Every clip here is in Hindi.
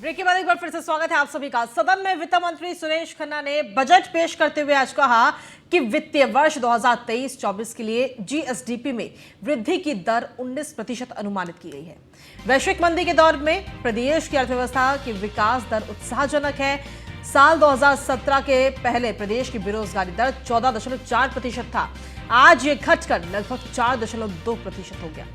ब्रेक के बाद एक बार फिर से स्वागत है आप सभी का। सदन में वित्त मंत्री सुरेश खन्ना ने बजट पेश करते हुए आज कहा कि वित्तीय वर्ष 2023-24 के लिए जीएसडीपी में वृद्धि की दर 19% अनुमानित की गई है। वैश्विक मंदी के दौर में प्रदेश की अर्थव्यवस्था की विकास दर उत्साहजनक है। साल 2017 के पहले प्रदेश की बेरोजगारी दर 14.4% था। आज ये घटकर लगभग 4.2% हो गया।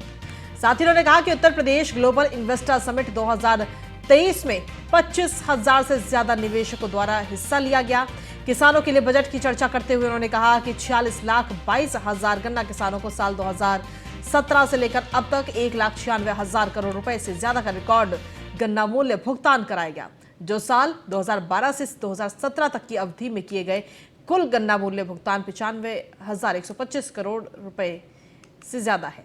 साथ ही उन्होंने कहा कि Uttar Pradesh global investor summit 2023 में 25,000 से ज्यादा निवेशकों द्वारा हिस्सा लिया गया। किसानों के लिए बजट की चर्चा करते हुए उन्होंने कहा कि 46,22,000 गन्ना किसानों को साल 2017 से लेकर अब तक 1,96,000 करोड़ रुपए से ज्यादा का रिकॉर्ड गन्ना मूल्य भुगतान कराया गया, जो साल 2012 से 2017 तक की अवधि में किए गए कुल गन्ना मूल्य भुगतान 95,125 करोड़ रुपए से ज्यादा है।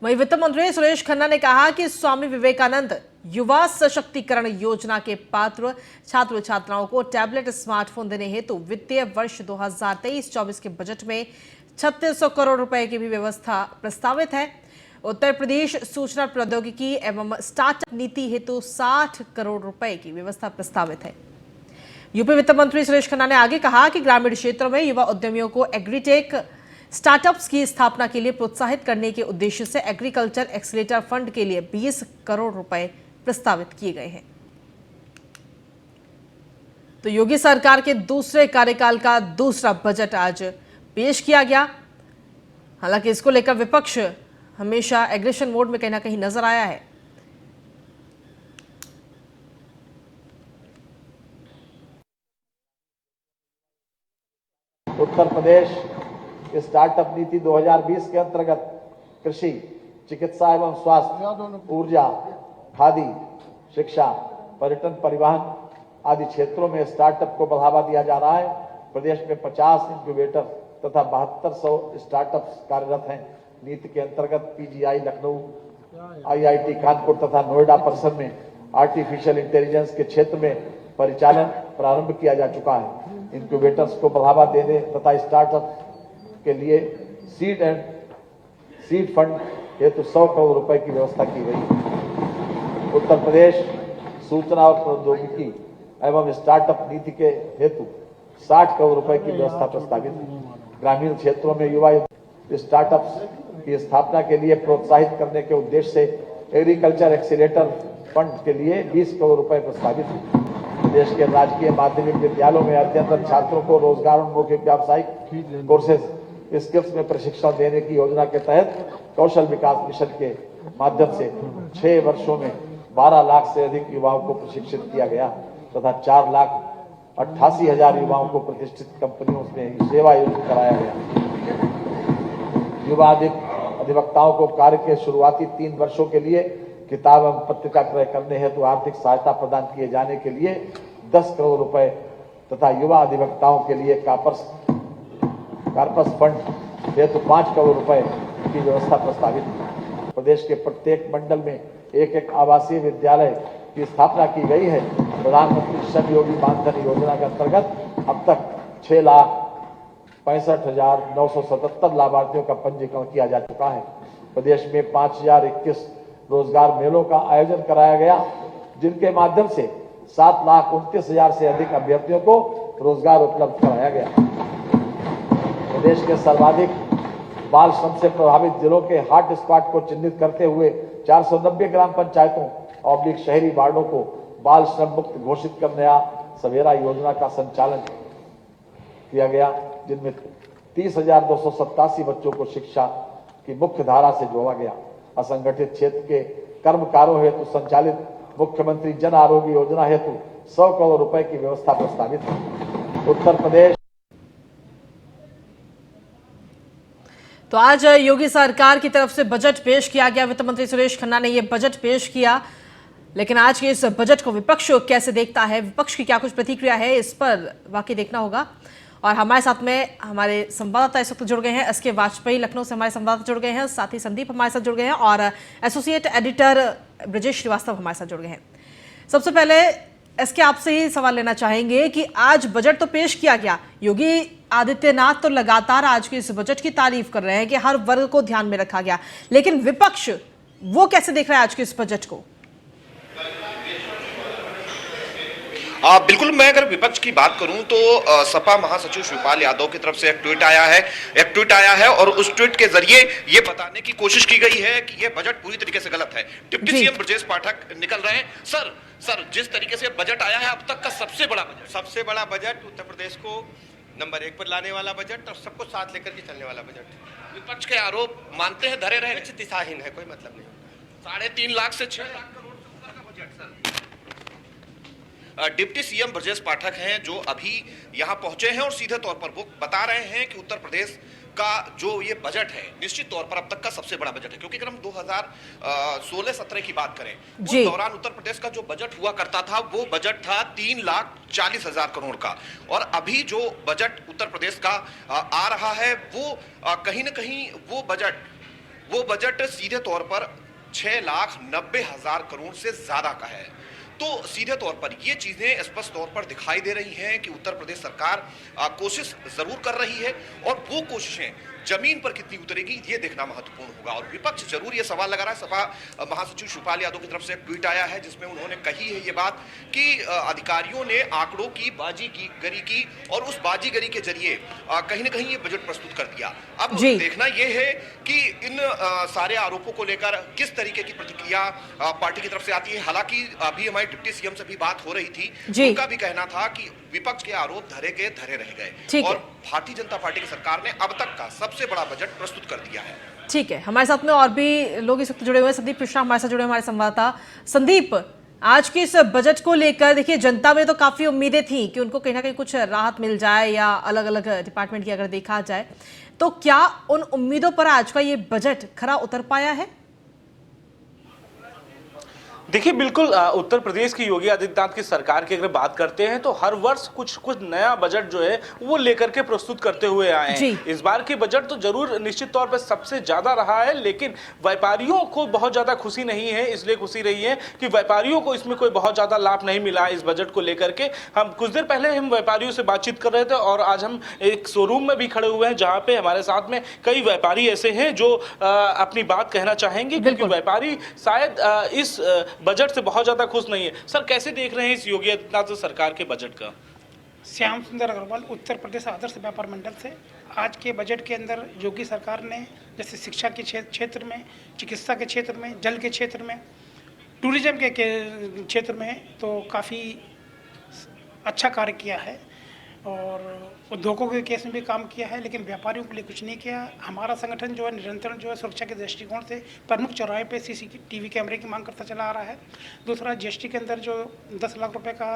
वहीं वित्त मंत्री सुरेश खन्ना ने कहा कि स्वामी विवेकानंद युवा सशक्तिकरण योजना के पात्र छात्र छात्राओं को टैबलेट स्मार्टफोन देने हेतु वित्तीय वर्ष 2023-24 के बजट में 3600 करोड़ रुपए की भी व्यवस्था प्रस्तावित है। उत्तर प्रदेश सूचना प्रौद्योगिकी एवं स्टार्टअप नीति हेतु 60 करोड़ रुपए की व्यवस्था प्रस्तावित है। यूपी वित्त मंत्री सुरेश खन्ना ने आगे कहा कि ग्रामीण क्षेत्रों में युवा उद्यमियों को एग्रीटेक स्टार्टअप्स की स्थापना के लिए प्रोत्साहित करने के उद्देश्य से एग्रीकल्चर एक्सीलेटर फंड के लिए 20 करोड़ रुपए प्रस्तावित किए गए हैं। तो योगी सरकार के दूसरे कार्यकाल का दूसरा बजट आज पेश किया गया। हालांकि इसको लेकर विपक्ष हमेशा एग्रेशन मोड में कहीं ना कहीं नजर आया है। उत्तर प्रदेश स्टार्टअप नीति 2020 के अंतर्गत कृषि, चिकित्सा एवं स्वास्थ्य, ऊर्जा, खादी, शिक्षा, पर्यटन, परिवहन आदि क्षेत्रों में स्टार्टअप को बढ़ावा दिया जा रहा है। प्रदेश में 50 इंक्यूबेटर तथा 7200 स्टार्टअप्स कार्यरत हैं। नीति के अंतर्गत पीजीआई लखनऊ, आईआईटी कानपुर तथा नोएडा परिसर में आर्टिफिशियल इंटेलिजेंस के क्षेत्र में परिचालन प्रारंभ किया जा चुका है। इंक्यूबेटर्स को बढ़ावा देने तथा स्टार्टअप के लिए सीड फंड हेतु 100 करोड़ रुपए की व्यवस्था की गई। उत्तर प्रदेश सूचना और प्रौद्योगिकी एवं स्टार्टअप नीति के हेतु 60 करोड़ रुपए की व्यवस्था प्रस्तावित है। ग्रामीण क्षेत्रों में युवा स्टार्टअप्स की स्थापना के लिए प्रोत्साहित करने के उद्देश्य से एग्रीकल्चर एक्सीलेटर फंड के लिए 20 करोड़ रुपए प्रस्तावित है। प्रदेश के राजकीय माध्यमिक विद्यालयों में अध्ययनरत छात्रों को रोजगारोन्मुखी व्यावसायिक कोर्सेज स्किल्स में प्रशिक्षण देने की योजना के तहत कौशल विकास मिशन के माध्यम से 6 वर्षों में 12 लाख से अधिक युवाओं को प्रशिक्षित किया गया तथा 4,88,000 युवाओं को प्रतिष्ठित कंपनियों में सेवा योजित कराया गया। युवा अधिवक्ताओं को कार्य के शुरुआती 3 वर्षों के लिए किताब एवं पत्रिका क्रय करने हेतु आर्थिक सहायता प्रदान किए जाने के लिए 10 करोड़ रुपए तथा युवा अधिवक्ताओं के लिए कार्पस फंड हेतु 5 करोड़ रुपए की व्यवस्था प्रस्तावित है। प्रदेश के प्रत्येक मंडल में एक आवासीय विद्यालय की स्थापना की गई है। प्रधानमंत्री श्रम योगी मानधन योजना के अंतर्गत अब तक 6,65,977 लाभार्थियों का पंजीकरण किया जा चुका है। प्रदेश में 5,021 रोजगार मेलों का आयोजन कराया गया, जिनके माध्यम से 7,29,000 से अधिक अभ्यर्थियों को रोजगार उपलब्ध कराया गया। प्रदेश के सर्वाधिक बाल श्रम से प्रभावित जिलों के हॉट स्पॉट को चिन्हित करते हुए 490 ग्राम पंचायतों और शहरी वार्डों को बाल श्रम मुक्त घोषित कर नया सवेरा योजना का संचालन किया गया, जिनमें 30,287 बच्चों को शिक्षा की मुख्य धारा से जोड़ा गया। असंगठित क्षेत्र के कर्मकारों हेतु संचालित मुख्यमंत्री जन आरोग्य योजना हेतु 100 करोड़ रुपए की व्यवस्था प्रस्तावित है। उत्तर प्रदेश तो आज योगी सरकार की तरफ से बजट पेश किया गया। वित्त मंत्री सुरेश खन्ना ने यह बजट पेश किया, लेकिन आज के इस बजट को विपक्ष कैसे देखता है, विपक्ष की क्या कुछ प्रतिक्रिया है, इस पर वाकई देखना होगा। और हमारे साथ में हमारे संवाददाता इस वक्त जुड़ गए हैं। एसके वाजपेयी लखनऊ से हमारे संवाददाता जुड़ गए हैं, साथ ही संदीप हमारे साथ जुड़ गए हैं और एसोसिएट एडिटर ब्रजेश श्रीवास्तव हमारे साथ जुड़ गए हैं। सबसे पहले एसके आपसे ही सवाल लेना चाहेंगे कि आज बजट तो पेश किया गया, योगी आदित्यनाथ तो लगातार आज के इस बजट की तारीफ कर रहे हैं कि हर वर्ग को ध्यान में रखा गया, लेकिन विपक्ष वो कैसे देख रहा है आज के इस बजट को? बिल्कुल, मैं अगर विपक्ष की बात करूं तो सपा महासचिव शिवपाल यादव की तरफ से एक ट्वीट आया है और उस ट्वीट के जरिए ये बताने की कोशिश की गई है कि ये बजट पूरी तरीके से गलत है। डिप्टी सीएम ब्रजेश पाठक निकल रहे हैं। सर जिस तरीके से बजट आया है अब तक का सबसे बड़ा बजट उत्तर प्रदेश को नंबर 1 पर लाने वाला बजट और सबको साथ लेकर के चलने वाला बजट। विपक्ष के आरोप मानते हैं धरे रहे, दिशाहीन है, कोई मतलब नहीं। 3.5 लाख से 6 लाख करोड़ से ऊपर का budget sir. Deputy CM Brajesh Pathak हैं जो अभी यहां पहुंचे हैं और सीधे तौर पर वो बता रहे हैं कि उत्तर प्रदेश का जो ये बजट है निश्चित तौर पर अब तक का सबसे बड़ा बजट है, क्योंकि अगर हम 2016-17 की बात करें उस दौरान उत्तर प्रदेश का जो बजट हुआ करता था वो बजट था 3,40,000 करोड़ का, और अभी जो बजट उत्तर प्रदेश का आ रहा है वो कहीं ना कहीं वो बजट सीधे तौर पर 6,90,000 करोड़ से ज्यादा का है। तो सीधे तौर पर ये चीजें स्पष्ट तौर पर दिखाई दे रही हैं कि उत्तर प्रदेश सरकार कोशिश जरूर कर रही है और वो कोशिशें जमीन पर कितनी उतरेगी ये देखना महत्वपूर्ण होगा। और विपक्ष जरूर ये सवाल लगा रहा है। सपा महासचिव शिवपाल यादव की तरफ से एक ट्वीट आया है जिसमें उन्होंने कही है ये बात कि अधिकारियों ने आंकड़ों की बाजीगरी की और उस बाजीगरी के जरिए कहीं ना कहीं ये बजट प्रस्तुत कर दिया। अब देखना यह है कि इन सारे आरोपों को लेकर किस तरीके की प्रतिक्रिया पार्टी की तरफ से आती है। हालांकि अभी हमारी डिप्टी सीएम से भी बात हो रही थी, उनका भी कहना था कि विपक्ष के आरोप धरे के धरे रह गए और भारतीय जनता पार्टी की सरकार ने अब तक का सबसे बड़ा बजट प्रस्तुत कर दिया है। ठीक है, हमारे साथ में और भी लोग इस वक्त जुड़े हुए हैं। संदीप कृष्णा हमारे साथ जुड़े हमारे संवाददाता। संदीप, आज के इस बजट को लेकर देखिए जनता में तो काफी उम्मीदें थी कि उनको कहीं ना कहीं कुछ राहत मिल जाए या अलग अलग डिपार्टमेंट की अगर देखा जाए तो क्या उन उम्मीदों पर आज का ये बजट खरा उतर पाया है? देखिए बिल्कुल, उत्तर प्रदेश की योगी आदित्यनाथ की सरकार की अगर बात करते हैं तो हर वर्ष कुछ नया बजट जो है वो लेकर के प्रस्तुत करते हुए आए हैं। इस बार के बजट तो जरूर निश्चित तौर पर सबसे ज्यादा रहा है, लेकिन व्यापारियों को बहुत ज्यादा खुशी नहीं है। इसलिए खुशी रही है कि व्यापारियों को इसमें कोई बहुत ज्यादा लाभ नहीं मिला इस बजट को लेकर के। हम कुछ देर पहले हम व्यापारियों से बातचीत कर रहे थे और आज हम एक शोरूम में भी खड़े हुए हैं जहाँ पे हमारे साथ में कई व्यापारी ऐसे हैं जो अपनी बात कहना चाहेंगे, क्योंकि व्यापारी शायद इस बजट से बहुत ज्यादा खुश नहीं है। सर, कैसे देख रहे हैं इस योगी आदित्यनाथ सरकार के बजट का? श्याम सुंदर अग्रवाल, उत्तर प्रदेश आदर्श व्यापार मंडल से। आज के बजट के अंदर योगी सरकार ने जैसे शिक्षा के क्षेत्र में, चिकित्सा के क्षेत्र में, जल के क्षेत्र में, टूरिज्म के क्षेत्र में तो काफ़ी अच्छा कार्य किया है और उद्योगों के केस में भी काम किया है, लेकिन व्यापारियों के लिए कुछ नहीं किया। हमारा संगठन जो है निरंतर जो है सुरक्षा के दृष्टिकोण से प्रमुख चौराहे पे CCTV कैमरे की मांग करता चला आ रहा है। दूसरा, GST के अंदर जो 10 लाख रुपए का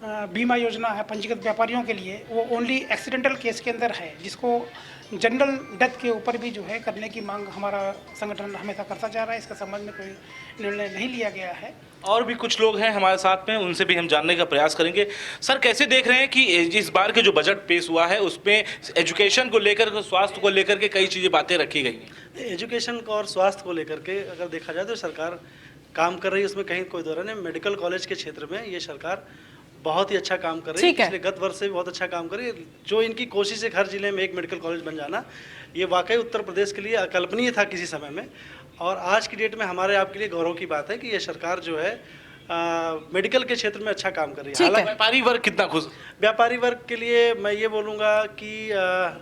बीमा योजना है पंजीकृत व्यापारियों के लिए, वो ओनली एक्सीडेंटल केस के अंदर है, जिसको जनरल डेथ के ऊपर भी जो है करने की मांग हमारा संगठन हमेशा करता जा रहा है। इसका संबंध में कोई निर्णय नहीं लिया गया है। और भी कुछ लोग हैं हमारे साथ में, उनसे भी हम जानने का प्रयास करेंगे। सर, कैसे देख रहे हैं कि इस बार के जो बजट पेश हुआ है उसमें एजुकेशन को लेकर, स्वास्थ्य को लेकर के कई चीज़ें बातें रखी गई? एजुकेशन को और स्वास्थ्य को लेकर के अगर देखा जाए तो सरकार काम कर रही है, उसमें कहीं कोई दो राय नहीं। मेडिकल कॉलेज के क्षेत्र में ये सरकार बहुत ही अच्छा काम कर रही है, पिछले गत वर्ष से भी बहुत अच्छा काम कर रही है। जो इनकी कोशिश है हर जिले में एक मेडिकल कॉलेज बन जाना, ये वाकई उत्तर प्रदेश के लिए अकल्पनीय था किसी समय में, और आज की डेट में हमारे आपके लिए गौरव की बात है कि ये सरकार जो है मेडिकल के क्षेत्र में अच्छा काम कर रही है। हालांकि व्यापारी वर्ग कितना खुश? व्यापारी वर्ग के लिए मैं ये बोलूँगा कि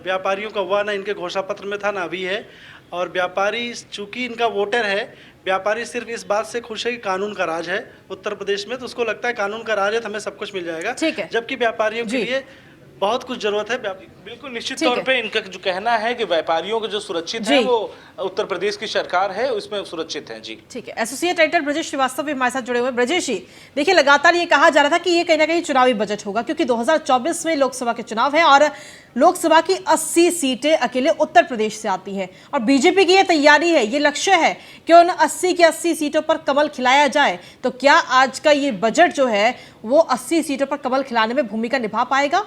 व्यापारियों का हुआ ना इनके घोषणा पत्र में था ना अभी है, और व्यापारी चूंकि इनका वोटर है, व्यापारी सिर्फ इस बात से खुश है कि कानून का राज है उत्तर प्रदेश में, तो उसको लगता है कानून का राज है तो हमें सब कुछ मिल जाएगा, जबकि व्यापारियों के लिए बहुत कुछ जरूरत है। बिल्कुल निश्चित तौर पे इनका जो कहना है कि व्यापारियों को जो सुरक्षित है वो उत्तर प्रदेश की सरकार है उसमें सुरक्षित है। जी ठीक है, एसोसिएट एडिटर ब्रजेश श्रीवास्तव भी हमारे साथ जुड़े हुए हैं। ब्रजेश जी, देखिए लगातार ये कहा जा रहा था कि ये कहीं ना कहीं चुनावी बजट होगा, क्योंकि 2024 में लोकसभा के चुनाव है और लोकसभा की 80 सीटें अकेले उत्तर प्रदेश से आती हैं और बीजेपी की ये तैयारी है, ये लक्ष्य है कि उन 80 की 80 सीटों पर कमल खिलाया जाए। तो क्या आज का ये बजट जो है वो 80 सीटों पर कमल खिलाने में भूमिका निभा पाएगा?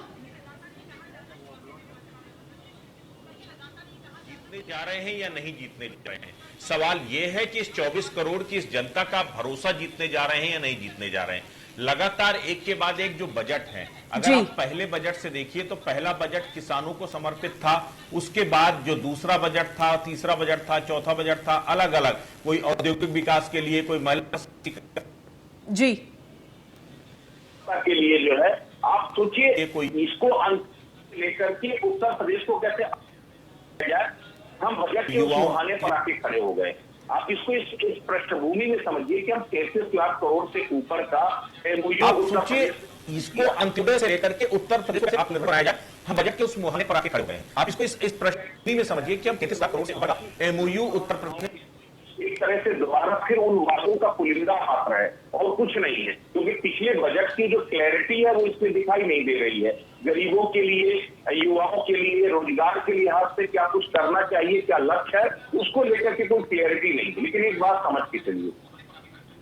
जा रहे हैं या नहीं जीतने जा रहे हैं, सवाल यह है कि इस 24 करोड़ की इस जनता का भरोसा जीतने जा रहे हैं या नहीं जीतने जा रहे हैं। लगातार एक के बाद एक जो बजट है, अगर आप पहले बजट से देखिए तो पहला बजट किसानों को समर्पित था, उसके बाद जो दूसरा बजट था, तीसरा बजट था, चौथा बजट था, अलग अलग, कोई औद्योगिक विकास के लिए, कोई महिला। जी के लिए जो है आप सोचिए ये कोई इसको अंत लेकर के उत्तर प्रदेश को कैसे हम बजट के उस मुहाने पर आके खड़े हो गए। आप इसको इस पृष्ठभूमि में समझिए कि हम 33 लाख करोड़ से ऊपर का MOU आप सोचिए इसको अंत्योदय से लेकर के उत्तर प्रदेश से आत्मनिर्भर बनाया जाए, हम बजट के उस मुहाने पर आके खड़े हुए हैं। आप इसको इस पृष्ठभूमि में समझिए कि हम 33 लाख करोड़ से ऊपर का MOU उत्तर प्रदेश एक तरह से दोबारा फिर उन वादों का पुलिंदा मात्रा है और कुछ नहीं है, क्योंकि पिछले बजट की जो क्लैरिटी है वो इसमें दिखाई नहीं दे रही है। गरीबों के लिए, युवाओं के लिए, रोजगार के लिहाज से क्या कुछ करना चाहिए, क्या लक्ष्य है, उसको लेकर के कोई क्लैरिटी नहीं है। लेकिन एक बात समझ के चलिए,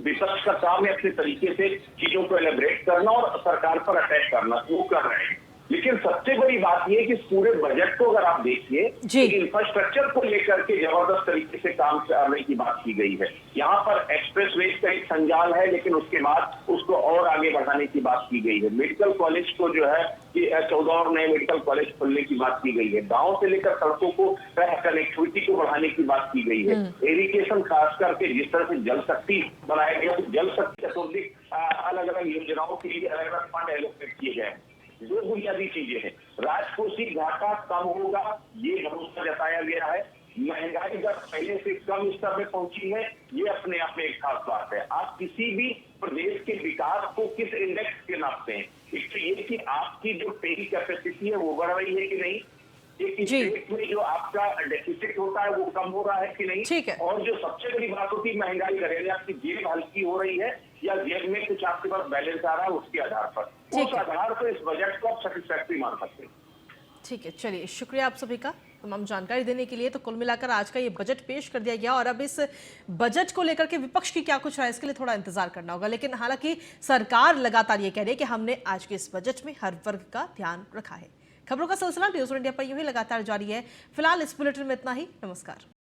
विपक्ष का काम है अपने तरीके से चीजों को एलेबरेट करना और सरकार पर अटैक करना, वो कर रहे हैं। लेकिन सबसे बड़ी बात यह है कि पूरे बजट को अगर आप देखिए, इंफ्रास्ट्रक्चर को लेकर के जबरदस्त तरीके से काम करने की बात की गई है। यहाँ पर एक्सप्रेसवेज का एक संजाल है, लेकिन उसके बाद उसको और आगे बढ़ाने की बात की गई है। मेडिकल कॉलेज को जो है कि 14 और नए मेडिकल कॉलेज खोलने की बात की गई है। गांव से लेकर सड़कों को कनेक्टिविटी को बढ़ाने की बात की गई है। इरिगेशन खास करके जिस तरह से जल शक्ति बनाया गया, तो जल शक्ति चतुर्दिक अलग अलग योजनाओं के लिए अलग अलग फंड एलोकेट किए गए। दो बुनियादी चीजें हैं, राजकोषीय घाटा कम होगा, ये भरोसा जताया गया है। महंगाई दर पहले से कम स्तर में पहुंची है, ये अपने आप में एक खास बात है। आप किसी भी प्रदेश के विकास को किस इंडेक्स के नापते हैं? एक तो ये कि आपकी जो पेइंग कैपेसिटी है वो बढ़ रही है कि नहीं, एक स्टेट में जो आपका डेफिसिट होता है वो कम हो रहा है कि नहीं, ठीक है। और जो सबसे बड़ी बात होती है महंगाई करेंगे, आपकी जेब हल्की हो रही है या जेब में कुछ आपके पास बैलेंस आ रहा है, उसके आधार पर, उस आधार पर इस बजट को आप सेटिस्फैक्टरी मान सकते हैं। ठीक है, चलिए शुक्रिया आप सभी का तमाम जानकारी देने के लिए। तो कुल मिलाकर आज का ये बजट पेश कर दिया गया और अब इस बजट को लेकर के विपक्ष की क्या कुछ है इसके लिए थोड़ा इंतजार करना होगा। लेकिन हालांकि सरकार लगातार ये कह रही है कि हमने आज के इस बजट में हर वर्ग का ध्यान रखा है। खबरों का सिलसिला न्यूज़ इंडिया पर यूं ही लगातार जारी है। फिलहाल इस बुलेटिन में इतना ही। नमस्कार।